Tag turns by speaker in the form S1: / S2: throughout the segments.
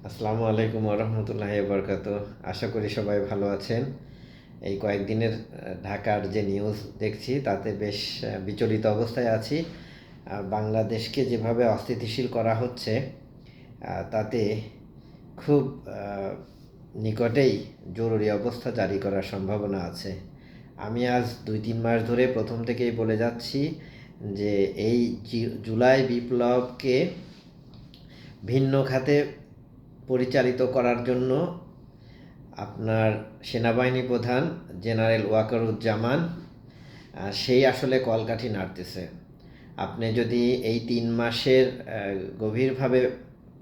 S1: আসসালামু আলাইকুম রহমতুল্লাহি বারকাতুহ। আশা করি সবাই ভালো আছেন। এই কয়েকদিনের ঢাকার যে নিউজ দেখছি তাতে বেশ বিচলিত অবস্থায় আছি। বাংলাদেশকে যেভাবে অস্থিতিশীল করা হচ্ছে তাতে খুব নিকটেই জরুরি অবস্থা জারি করার সম্ভাবনা আছে। আমি আজ 2-3 মাস ধরে প্রথম থেকেই বলে যাচ্ছি যে এই জুলাই বিপ্লবকে ভিন্ন খাতে পরিচালিত করার জন্য আপনার সেনাবাহিনী প্রধান জেনারেল ওয়াকারুজ্জামান সেই আসলে কলকাঠি নাড়তেছে। আপনি যদি এই 3 মাসের গভীরভাবে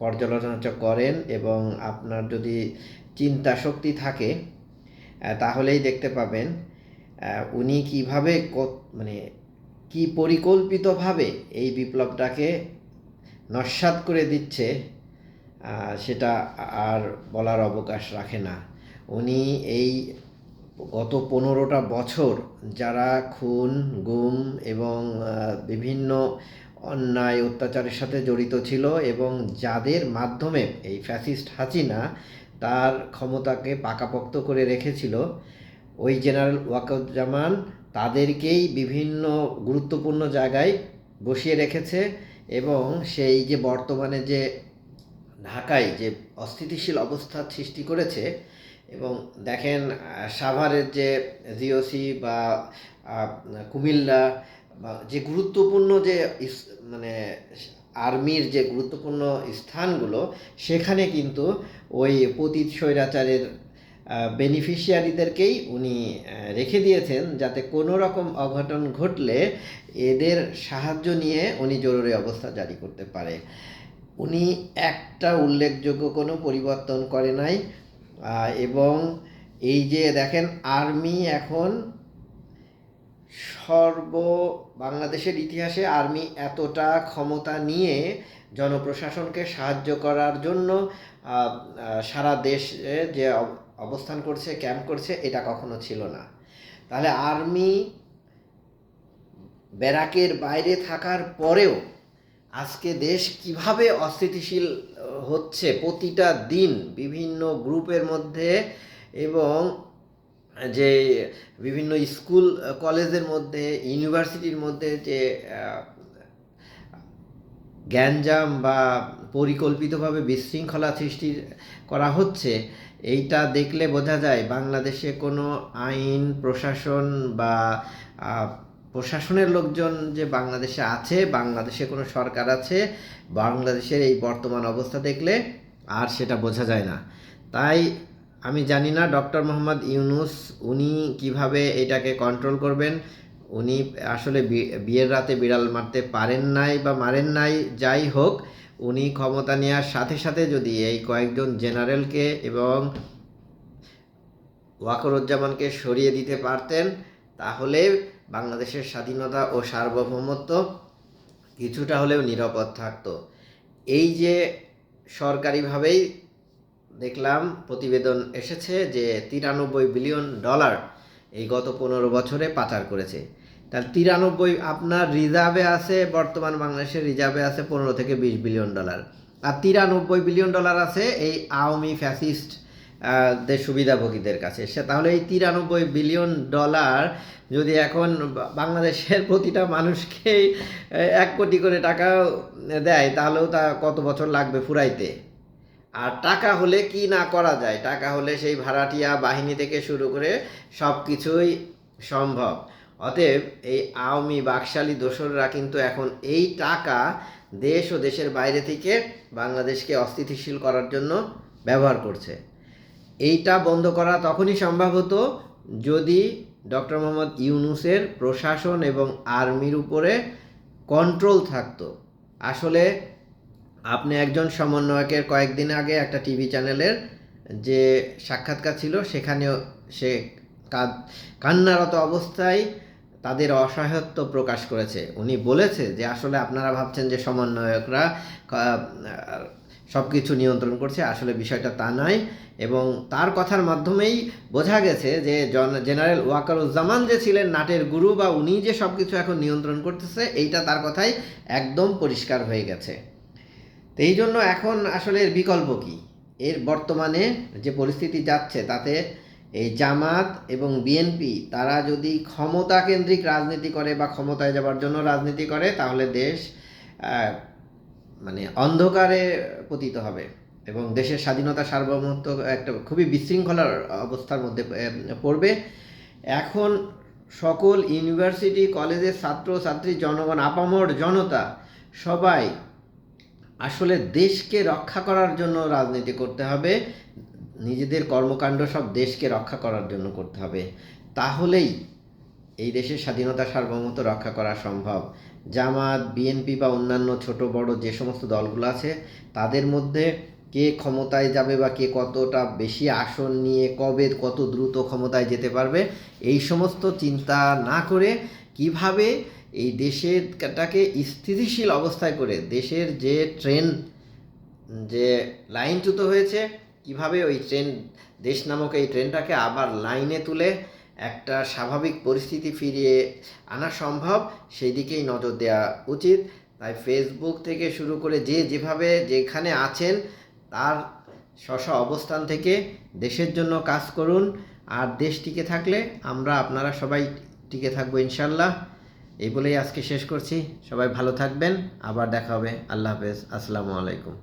S1: পর্যালোচনা করেন এবং আপনার যদি চিন্তা শক্তি থাকে তাহলেই দেখতে পাবেন উনি কীভাবে মানে কি পরিকল্পিতভাবে এই বিপ্লবটাকে নস্যাৎ করে দিচ্ছে সেটা আর বলার অবকাশ রাখে না। উনি এই গত 15টা বছর যারা খুন গুম এবং বিভিন্ন অন্যায় অত্যাচারের সাথে জড়িত ছিল এবং যাদের মাধ্যমে এই ফ্যাসিস্ট হাসিনা তার ক্ষমতাকে পাকাপোক্ত করে রেখেছিল, ওই জেনারেল ওয়াকারুজ্জামান তাদেরকেই বিভিন্ন গুরুত্বপূর্ণ জায়গায় বসিয়ে রেখেছে এবং সেই যে বর্তমানে যে ঢাকায় যে অস্থিতিশীল অবস্থার সৃষ্টি করেছে। এবং দেখেন সাভারের যে জিওসি বা কুমিল্লা বা যে গুরুত্বপূর্ণ যে মানে আর্মির যে গুরুত্বপূর্ণ স্থানগুলো, সেখানে কিন্তু ওই পতিত স্বৈরাচারের বেনিফিশিয়ারিদেরকেই উনি রেখে দিয়েছেন, যাতে কোনো রকম অঘটন ঘটলে এদের সাহায্য নিয়ে উনি জরুরি অবস্থা জারি করতে পারে। উনি একটা উল্লেখযোগ্য কোনো পরিবর্তন করে নাই। এবং এই যে দেখেন আর্মি এখন বাংলাদেশের ইতিহাসে আর্মি এতটা ক্ষমতা নিয়ে জনপ্রশাসনকে সাহায্য করার জন্য সারা দেশে যে অবস্থান করছে, ক্যাম্প করছে, এটা কখনো ছিল না। তাহলে আর্মি ব্যারাকের বাইরে থাকার পরেও আজকে দেশ কিভাবে অস্থিতিশীল হচ্ছে প্রতিটা দিন বিভিন্ন গ্রুপের মধ্যে এবং যে বিভিন্ন স্কুল কলেজের মধ্যে ইউনিভার্সিটির মধ্যে যে গ্যাঞ্জাম বা পরিকল্পিতভাবে বিশৃঙ্খলা সৃষ্টি করা হচ্ছে, এইটা দেখলে বোঝা যায় বাংলাদেশে কোনো আইন প্রশাসন বা প্রশাসনের লোকজন যে বাংলাদেশে আছে, বাংলাদেশে কোনো সরকার আছে, বাংলাদেশের এই বর্তমান অবস্থা দেখলে আর সেটা বোঝা যায় না। তাই আমি জানি না ডক্টর মোহাম্মদ ইউনূস উনি কিভাবে এটাকে কন্ট্রোল করবেন। উনি আসলে বিয়ের রাতে বিড়াল মারতে পারেন নাই বা মারেন নাই, যাই হোক, উনি ক্ষমতা নেওয়ার সাথে সাথে যদি এই কয়েকজন জেনারেলকে এবং ওয়াকারুজ্জামানকে সরিয়ে দিতে পারতেন, তাহলে বাংলাদেশের স্বাধীনতা ও সার্বভৌমত্ব কিছুটা হলেও নিরাপদ থাকতো। এই যে সরকারিভাবেই দেখলাম প্রতিবেদন এসেছে যে $93 বিলিয়ন এই গত 15 বছরে পাচার করেছে। তার 93 আপনার রিজার্ভে আছে, বর্তমান বাংলাদেশের রিজার্ভে আছে $15 থেকে $20 বিলিয়ন। আর $93 বিলিয়ন আছে এই আওয়ামী ফ্যাসিস্ট দের সুবিধাভোগীদের কাছে। তাহলে এই $93 বিলিয়ন যদি এখন বাংলাদেশের প্রতিটা মানুষকেই 1 কোটি করে টাকা দেয়, তাহলেও তা কত বছর লাগবে ফুরাইতে। আর টাকা হলে কি না করা যায়, টাকা হলে সেই ভাড়াটিয়া বাহিনী থেকে শুরু করে সব কিছুই সম্ভব। অতএব এই আওয়ামী বাকশালী দোসররা কিন্তু এখন এই টাকা দেশ ও দেশের বাইরে থেকে বাংলাদেশকে অস্থিতিশীল করার জন্য ব্যবহার করছে। এইটা বন্ধ করা তখনই সম্ভব হতো যদি ডক্টর মোহাম্মদ ইউনূসের প্রশাসন এবং আর্মির উপরে কন্ট্রোল থাকতো। আসলে আপনি একজন সমন্বয়কের কয়েকদিন আগে একটা টিভি চ্যানেলের যে সাক্ষাৎকার ছিল, সেখানেও সে কান্নারত অবস্থায় তাদের অসহায়ত্ব প্রকাশ করেছে। উনি বলেছে যে আসলে আপনারা ভাবছেন যে সমন্বয়করা সব কিছু নিয়ন্ত্রণ করছে, আসলে বিষয়টা তা নয়। এবং তার কথার মাধ্যমেই বোঝা গেছে যে জেনারেল ওয়াকারুজ্জামান যে ছিলেন নাটের গুরু বা উনি যে সব কিছু এখন নিয়ন্ত্রণ করতেছে, এইটা তার কথাই একদম পরিষ্কার হয়ে গেছে। তো এই জন্য এখন আসলে এর বিকল্প কী? এর বর্তমানে যে পরিস্থিতি যাচ্ছে তাতে এই জামাত এবং বিএনপি তারা যদি ক্ষমতা কেন্দ্রিক রাজনীতি করে বা ক্ষমতায় যাবার জন্য রাজনীতি করে তাহলে দেশ মানে অন্ধকারে পতিত হবে এবং দেশের স্বাধীনতা সার্বভৌমত্ব একটা খুবই বিশৃঙ্খলার অবস্থার মধ্যে পড়বে। এখন সকল ইউনিভার্সিটি কলেজের ছাত্র ছাত্রী জনগণ আপামর জনতা সবাই আসলে দেশকে রক্ষা করার জন্য রাজনীতি করতে হবে, নিজেদের কর্মকাণ্ড সব দেশকে রক্ষা করার জন্য করতে হবে, তাহলেই এই দেশের স্বাধীনতা সার্বভৌমত্ব রক্ষা করা সম্ভব। জামাত বিএনপি বা অন্যান্য ছোট বড় যে সমস্ত দলগুলো আছে তাদের মধ্যে কে ক্ষমতায় যাবে বা কে কতটা বেশি আসন নিয়ে কবে কত দ্রুত ক্ষমতায় যেতে পারবে এই সমস্ত চিন্তা না করে কিভাবে এই দেশেরটাকে স্থিতিশীল অবস্থায় করে দেশের যে ট্রেন যে লাইনচ্যুত হয়েছে কিভাবে ওই ট্রেন দেশ নামক এই ট্রেনটাকে আবার লাইনে তুলে একটা স্বাভাবিক পরিস্থিতি ফিরিয়ে আনা সম্ভব সেই দিকেই নজর দেওয়া উচিত। তাই ফেসবুক থেকে শুরু করে যে যেভাবে যেখানে আছেন তার স্ব অবস্থান থেকে দেশের জন্য কাজ করুন, আর দেশ টিকে থাকলে আমরা আপনারা সবাই টিকে থাকবো ইনশাল্লাহ। এই বলেই আজকে শেষ করছি। সবাই ভালো থাকবেন, আবার দেখা হবে। আল্লাহ হাফেজ, আসসালামু আলাইকুম।